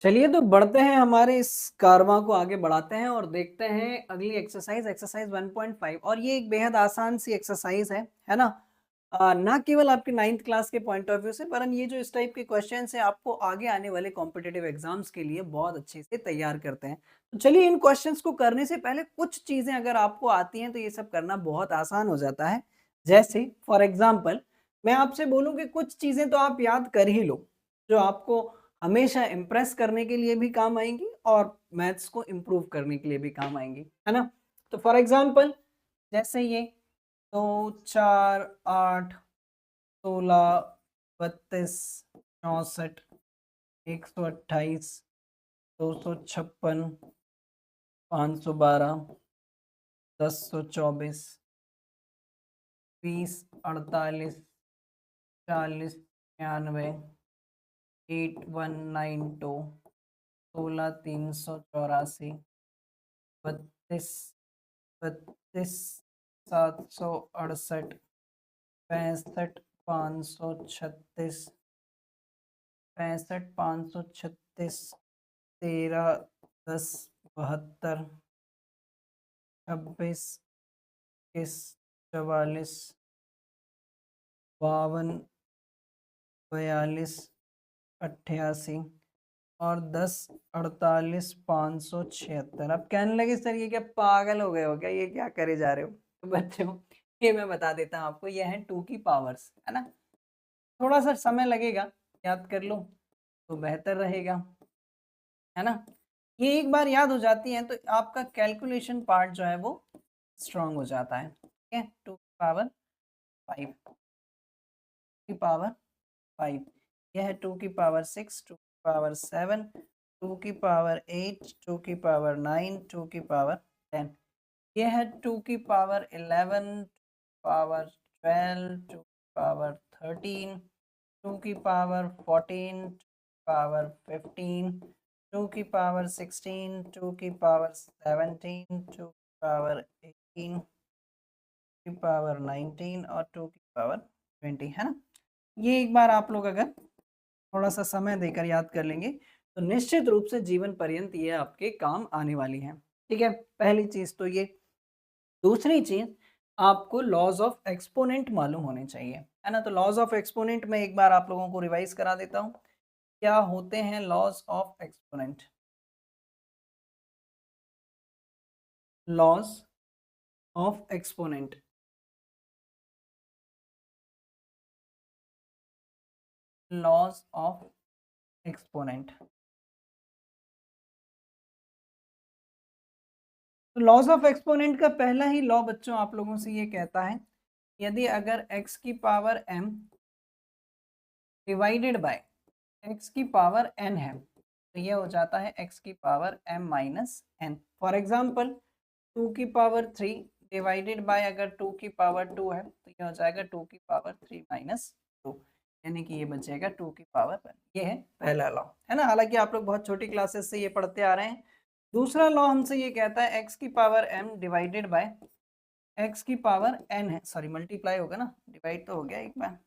चलिए तो बढ़ते हैं हमारे इस कारवां को आगे बढ़ाते हैं और देखते हैं अगली एक्सरसाइज 1.5 और ये एक बेहद आसान सी एक्सरसाइज है ना? ना केवल आपके 9th क्लास के पॉइंट ऑफ व्यू से वरन ये जो इस टाइप के क्वेश्चंस हैं आपको आगे आने वाले कॉम्पिटिटिव एग्जाम्स के लिए बहुत अच्छे से तैयार करते हैं। तो चलिए इन क्वेश्चंस को करने से पहले कुछ चीज़ें अगर आपको आती हैं तो ये सब करना बहुत आसान हो जाता है। जैसे फॉर एग्ज़ाम्पल मैं आपसे बोलूँ कि कुछ चीज़ें तो आप याद कर ही लो, जो आपको हमेशा इम्प्रेस करने के लिए भी काम आएँगी और मैथ्स को इम्प्रूव करने के लिए भी काम आएँगी, है ना? तो फॉर एग्ज़ाम्पल जैसे ये 2, 4, 8, 16, 32, 64, 128, 256, 512, 1024, 20, 48, 40, 96, 8192, 16384, 32, 32, 768, 65, 536, 65, 536, 13, 10, 72, 26, 21, 44, 52, 42, 88 और 10, 48, 576। अब कहने लगे सर ये क्या पागल हो गए हो क्या, ये क्या करे जा रहे हो? तो बच्चों ये मैं बता देता हूँ आपको, ये है 2 की पावर्स, है ना? थोड़ा सा समय लगेगा, याद कर लो तो बेहतर रहेगा, है ना? ये एक बार याद हो जाती है तो आपका कैलकुलेशन पार्ट जो है वो स्ट्रांग हो जाता है। ठीक है, 2 की पावर 5 की पावर 5, यह है 2 की पावर 6, 2 की पावर 7, 2 की पावर 8, 2 की पावर 9, 2 की पावर 10, यह है 2 की पावर 11, पावर 12, 2 की पावर 13, 2 की पावर 14, पावर 15, 2 की पावर 16, 2 की पावर 17, 2 की पावर 18, की पावर 19 और 2 की पावर 20, है ना? ये एक बार आप लोग अगर थोड़ा सा समय देकर याद कर लेंगे तो निश्चित रूप से जीवन पर्यंत ये आपके काम आने वाली है। ठीक है, पहली चीज तो ये। दूसरी चीज, आपको लॉज ऑफ एक्सपोनेंट मालूम होने चाहिए, है ना? तो लॉज ऑफ एक्सपोनेंट में एक बार आप लोगों को रिवाइज करा देता हूँ। क्या होते हैं laws of exponent? Laws of exponent, laws of exponent. तो लॉज ऑफ एक्सपोनेंट का पहला ही लॉ बच्चों आप लोगों से ये कहता है, यदि अगर x की power m divided by x की पावर n है तो ये हो जाता है x की power m minus n। For example 2 की पावर 3 डिवाइडेड बाय अगर 2 की पावर 2 है तो ये हो जाएगा 2 की पावर 3 माइनस 2, यानी कि ये बचेगा 2 की पावर 1। ये है पहला लॉ, है ना? हालांकि आप लोग बहुत छोटी क्लासेस से ये पढ़ते आ रहे हैं। दूसरा लॉ हमसे ये कहता है x की power m divided by x की पावर n है, सॉरी मल्टीप्लाई होगा ना, डिवाइड तो हो गया एक बार,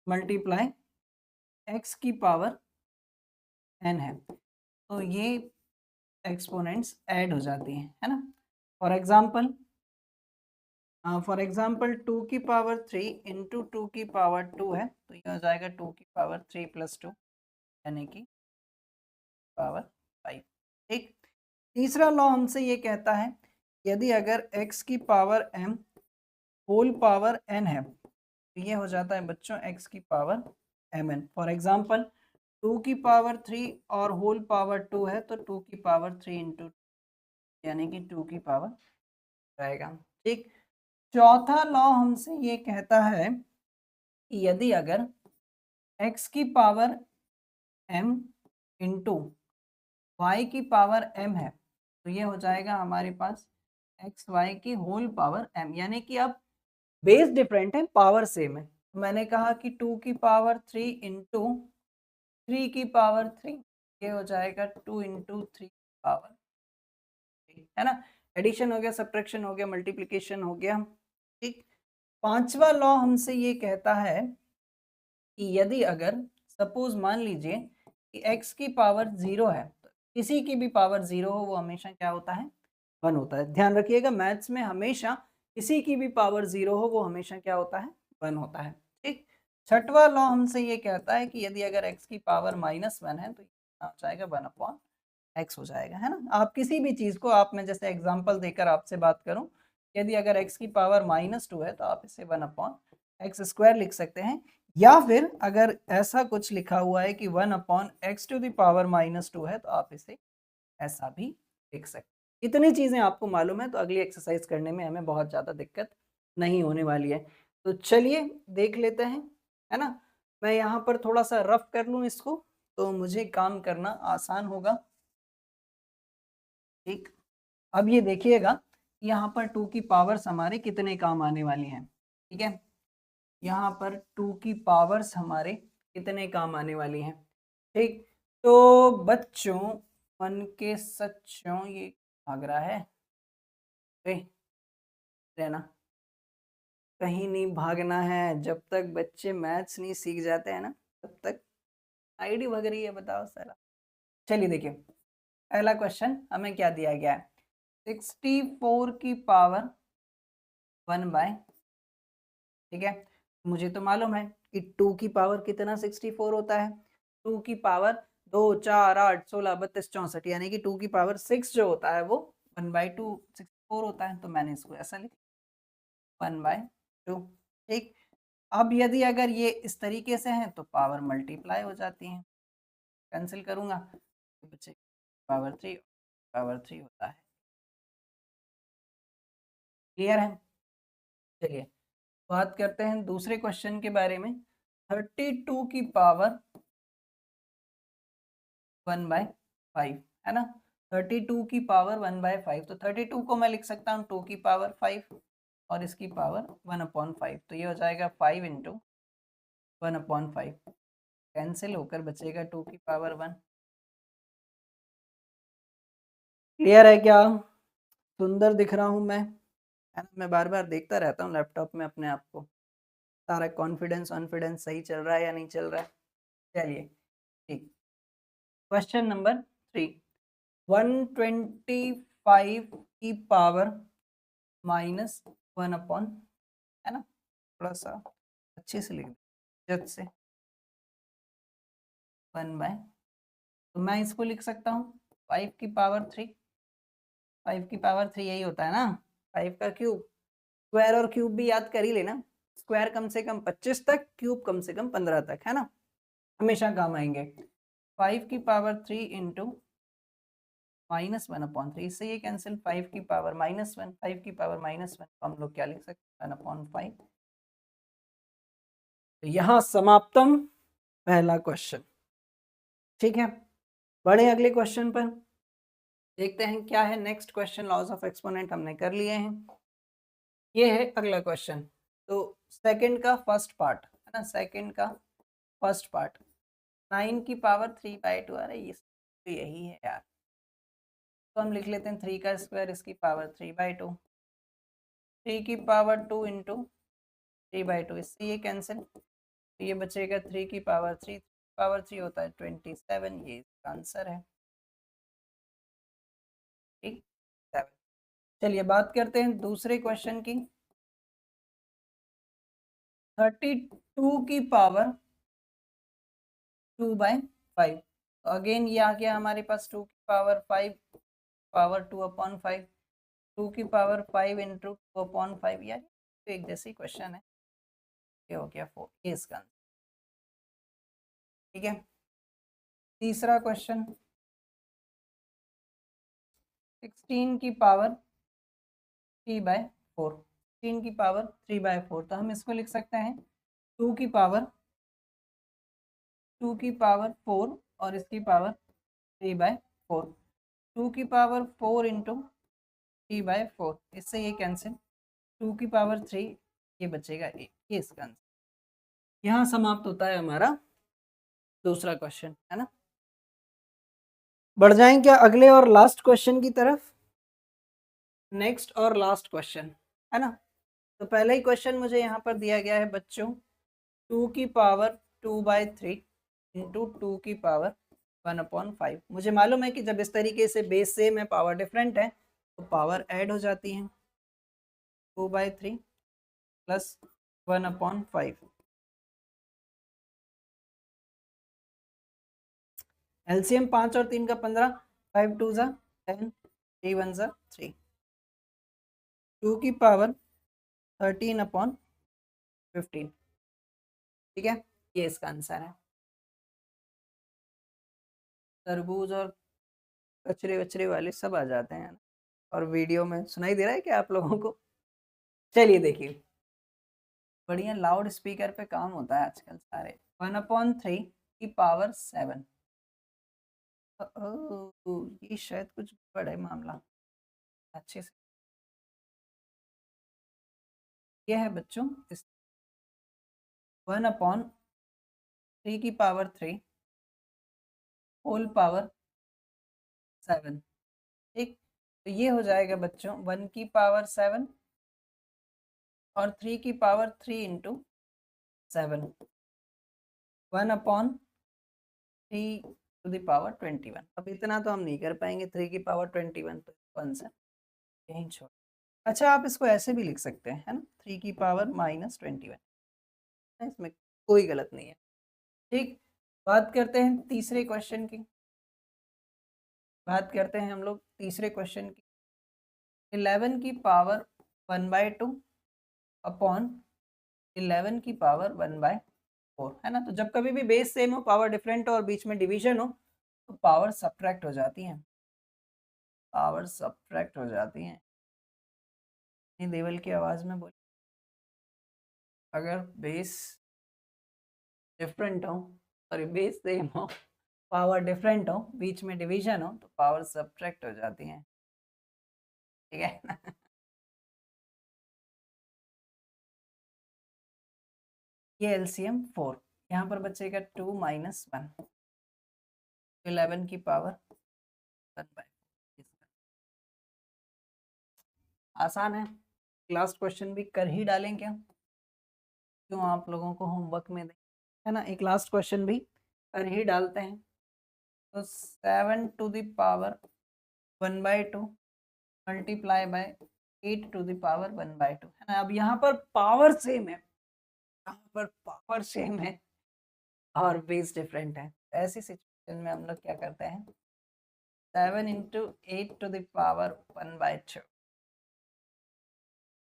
मल्टीप्लाई x की पावर n है तो ये एक्सपोनेंट्स ऐड हो जाती हैं, है ना? फॉर एग्जांपल 2 की पावर 3 इंटू 2 की पावर 2 है तो ये हो जाएगा 2 की पावर 3 प्लस 2 यानी कि पावर 5। ठीक, तीसरा लॉ हमसे ये कहता है, यदि अगर x की power m whole power n है तो ये हो जाता है बच्चों x की पावर mn। फॉर एग्जांपल 2 की पावर 3 और होल पावर 2 है तो 2 की पावर 3 इंटू यानी कि 2 की पावर रहेगा। ठीक, चौथा लॉ हमसे ये कहता है कि यदि अगर x की पावर m इंटू वाई की पावर m है तो ये हो जाएगा हमारे पास एक्स वाई की होल पावर m, यानी कि अब बेस डिफरेंट है, पावर सेम है। मैंने कहा कि 2 की पावर 3 इंटू 3 की पावर 3 ये हो जाएगा 2 इंटू 3 पावर 3, है ना? एडिशन हो गया, सब्ट्रैक्शन हो गया, मल्टीप्लिकेशन हो गया। ठीक, पांचवा लॉ हमसे ये कहता है कि यदि अगर सपोज मान लीजिए कि x की पावर 0 है, तो किसी की भी पावर 0 हो वो हमेशा क्या होता है, 1 होता है। ध्यान रखिएगा मैथ्स में हमेशा किसी की भी पावर 0 हो वो हमेशा क्या होता है, 1 होता है। ठीक, छठवां लॉ हमसे ये कहता है कि यदि अगर x की पावर -1 है तो आ जाएगा 1/x हो जाएगा, है ना। आप किसी भी चीज को, आप, मैं जैसे एग्जांपल देकर आपसे बात करूं, यदि अगर x की पावर -2 है तो आप इसे 1/x² लिख सकते हैं, या फिर अगर ऐसा कुछ लिखा हुआ है कि 1/x⁻² है तो आप इसे ऐसा भी लिख सकते हैं। इतनी चीजें आपको मालूम है तो अगली एक्सरसाइज करने में हमें बहुत ज्यादा दिक्कत नहीं होने वाली है। तो चलिए देख लेते हैं, है ना। मैं यहाँ पर थोड़ा सा रफ कर लूँ इसको तो मुझे काम करना आसान होगा। ठीक, अब ये देखिएगा यहाँ पर 2 की पावर्स हमारे कितने काम आने वाली हैं। ठीक है, यहाँ पर 2 की पावर्स हमारे कितने काम आने वाली हैं। ठीक, तो बच्चों, मन के सच्चों, ये भाग रहा है, रहना, कहीं नहीं भागना है। जब तक बच्चे मैथ्स नहीं सीख जाते हैं ना तब तक आईडी भाग रही है, बताओ सारा। चलिए देखिए, पहला क्वेश्चन हमें क्या दिया गया है, 64 की पावर 1/, ठीक है। मुझे तो मालूम है कि 2 की पावर कितना 64 होता है, 2 की पावर 2 4 8 16 32 64, यानी कि 2 की पावर 6 जो होता है वो 1/2 64 होता है। तो मैंने इसको ऐसा लिखा 1/2। ठीक, अब यदि अगर ये इस तरीके से है तो पावर मल्टीप्लाई हो जाती है, कैंसिल करूंगा तो बचे पावर 3 होता है। क्लियर है। चलिए बात करते हैं दूसरे क्वेश्चन के बारे में, 32 की पावर 1/5, है ना। 32 की पावर 1/5, तो 32 को मैं लिख सकता हूँ 2 की पावर 5 और इसकी पावर 1/5, तो ये हो जाएगा 5 × 1/5, कैंसिल होकर बचेगा 2 की पावर 1। क्लियर है क्या, सुंदर दिख रहा हूँ मैं, है ना। मैं बार बार देखता रहता हूँ लैपटॉप में अपने आप को, सारा कॉन्फिडेंस सही चल रहा है या नहीं चल रहा है। चलिए ठीक, क्वेश्चन नंबर 3, 125 की पावर -1/, है ना, थोड़ा सा अच्छे से लिख जज से 1/, तो मैं इसको लिख सकता हूँ 5 की पावर 3, 5 की पावर 3 यही होता है ना, 5 का क्यूब। स्क्वायर और क्यूब भी याद कर ही लेना, स्क्वायर कम से कम 25 तक, क्यूब कम से कम 15 तक, है ना, हमेशा काम आएंगे। 5 की पावर 3 इंटू -1/3, इससे ये कैंसिल, 5 की पावर -1, 5 की पावर -1 तो हम लोग क्या लिख सकते हैं 1/5। तो यहाँ समाप्तम पहला क्वेश्चन। ठीक है, बढ़े अगले क्वेश्चन पर, देखते हैं क्या है next question. Laws of exponent हमने कर लिए हैं, ये है अगला क्वेश्चन। तो सेकंड का फर्स्ट पार्ट, है ना, सेकंड का फर्स्ट पार्ट, 9 की पावर 3/2, अरे ये तो यही है यार, तो हम लिख लेते हैं 3 का स्क्वायर, इसकी पावर 3/2, 3 की पावर 2 इंटू 3/2, इससे ये कैंसिल, तो ये बचेगा 3 की पावर 3, पावर 3 होता है 27, ये इसका आंसर है। ठीक, 7। चलिए बात करते हैं दूसरे क्वेश्चन की, 32 की पावर 2/5, तो अगेन ये आ गया हमारे पास 2 की पावर 5 पावर 2/5, 2 की पावर 5 इंटू 2/5, यार तो एक जैसी क्वेश्चन है, ये हो गया 4, ये इसका आंसर। ठीक है, तीसरा क्वेश्चन, 16 की पावर 3/4, 16 की पावर 3/4, तो हम इसको लिख सकते हैं 2 की पावर 4 और इसकी पावर 3/4, 2 की पावर 4 इंटू 3/4, इससे ये कैंसिल, 2 की पावर 3, ये बचेगा 8, ये इसका आंसर। यहाँ समाप्त होता है हमारा दूसरा क्वेश्चन, है ना। बढ़ जाएं क्या अगले और लास्ट क्वेश्चन की तरफ, नेक्स्ट और लास्ट क्वेश्चन, है ना। तो पहला ही क्वेश्चन मुझे यहाँ पर दिया गया है बच्चों, 2 की पावर 2/3 इंटू 2 की पावर 1/5। मुझे मालूम है कि जब इस तरीके से बेस सेम है, पावर डिफरेंट है, तो पावर ऐड हो जाती है। 2/3 प्लस 1/5। एलसीएम 5 और 3 का 15, 5 2 जा 10, 3 1 जा 3, 2 की पावर 13/15। ठीक है, ये इसका आंसर है। तरबूज और कचरे वचरे वाले सब आ जाते हैं, और वीडियो में सुनाई दे रहा है क्या आप लोगों को? चलिए देखिए, बढ़िया लाउड स्पीकर पे काम होता है आजकल सारे। 1/3 की पावर 7। ये शायद कुछ बड़ा है मामला। अच्छे से ये है बच्चों, इस 1/3 की पावर 3 होल पावर 7। ठीक, तो ये हो जाएगा बच्चों 1 की पावर 7 और 3 की power 3 into 7, 1/3 to the power 21। अब इतना तो हम नहीं कर पाएंगे, 3 की पावर 21, तो आंसर यहीं छोड़। अच्छा, आप इसको ऐसे भी लिख सकते हैं, है ना, 3 की पावर -21, इसमें कोई गलत नहीं है। ठीक, बात करते हैं तीसरे क्वेश्चन की। बात करते हैं हम लोग तीसरे क्वेश्चन की। 11 की पावर 1/2 अपॉन 11 की पावर 1/4, है ना। तो जब कभी भी बेस सेम हो, पावर डिफरेंट हो और बीच में डिवीजन हो, तो पावर सब्ट्रैक्ट हो जाती है। पावर सब्ट्रैक्ट हो जाती है। देवल की आवाज में बोल, अगर बेस डिफरेंट हो, सॉरी बेस सेम हो, पावर डिफरेंट हो, बीच में डिवीजन हो, तो पावर सब्ट्रैक्ट हो जाती है। ठीक है ना। ये एलसीएम 4, यहाँ पर बचेगा 2 - 1, 11 की पावर 1/4। आसान है, लास्ट क्वेश्चन भी कर ही डालें क्या, क्यों आप लोगों को होमवर्क में दें, है ना। एक लास्ट क्वेश्चन भी कर ही डालते हैं। तो 7 to the power 1/2 multiply by 8 to the power 1/2, है ना। अब यहाँ पर पावर सेम है, यहाँ पर पावर सेम है और बेस डिफरेंट है। ऐसी सिचुएशन में हम लोग क्या करते हैं, 7 into 8 to the power 1/2,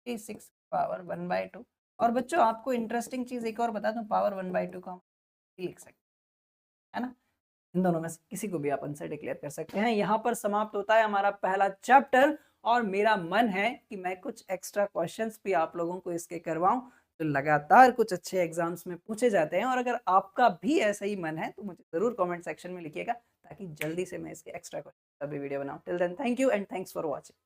6 power 1/2। और बच्चों आपको इंटरेस्टिंग चीज एक और बता दूं, पावर 1/2 का हम लिख सकते हैं, है ना। इन दोनों में से किसी को भी आप आंसर डिक्लेयर कर सकते हैं। यहाँ पर समाप्त होता है हमारा पहला चैप्टर, और मेरा मन है कि मैं कुछ एक्स्ट्रा क्वेश्चंस भी आप लोगों को इसके करवाऊं, तो लगातार कुछ अच्छे एग्जाम्स में पूछे जाते हैं। और अगर आपका भी ऐसा ही मन है तो मुझे जरूर कमेंट सेक्शन में लिखिएगा, ताकि जल्दी से मैं इसके एक्स्ट्रा क्वेश्चन का भी वीडियो बनाऊं। Till then, thank you and thanks for watching.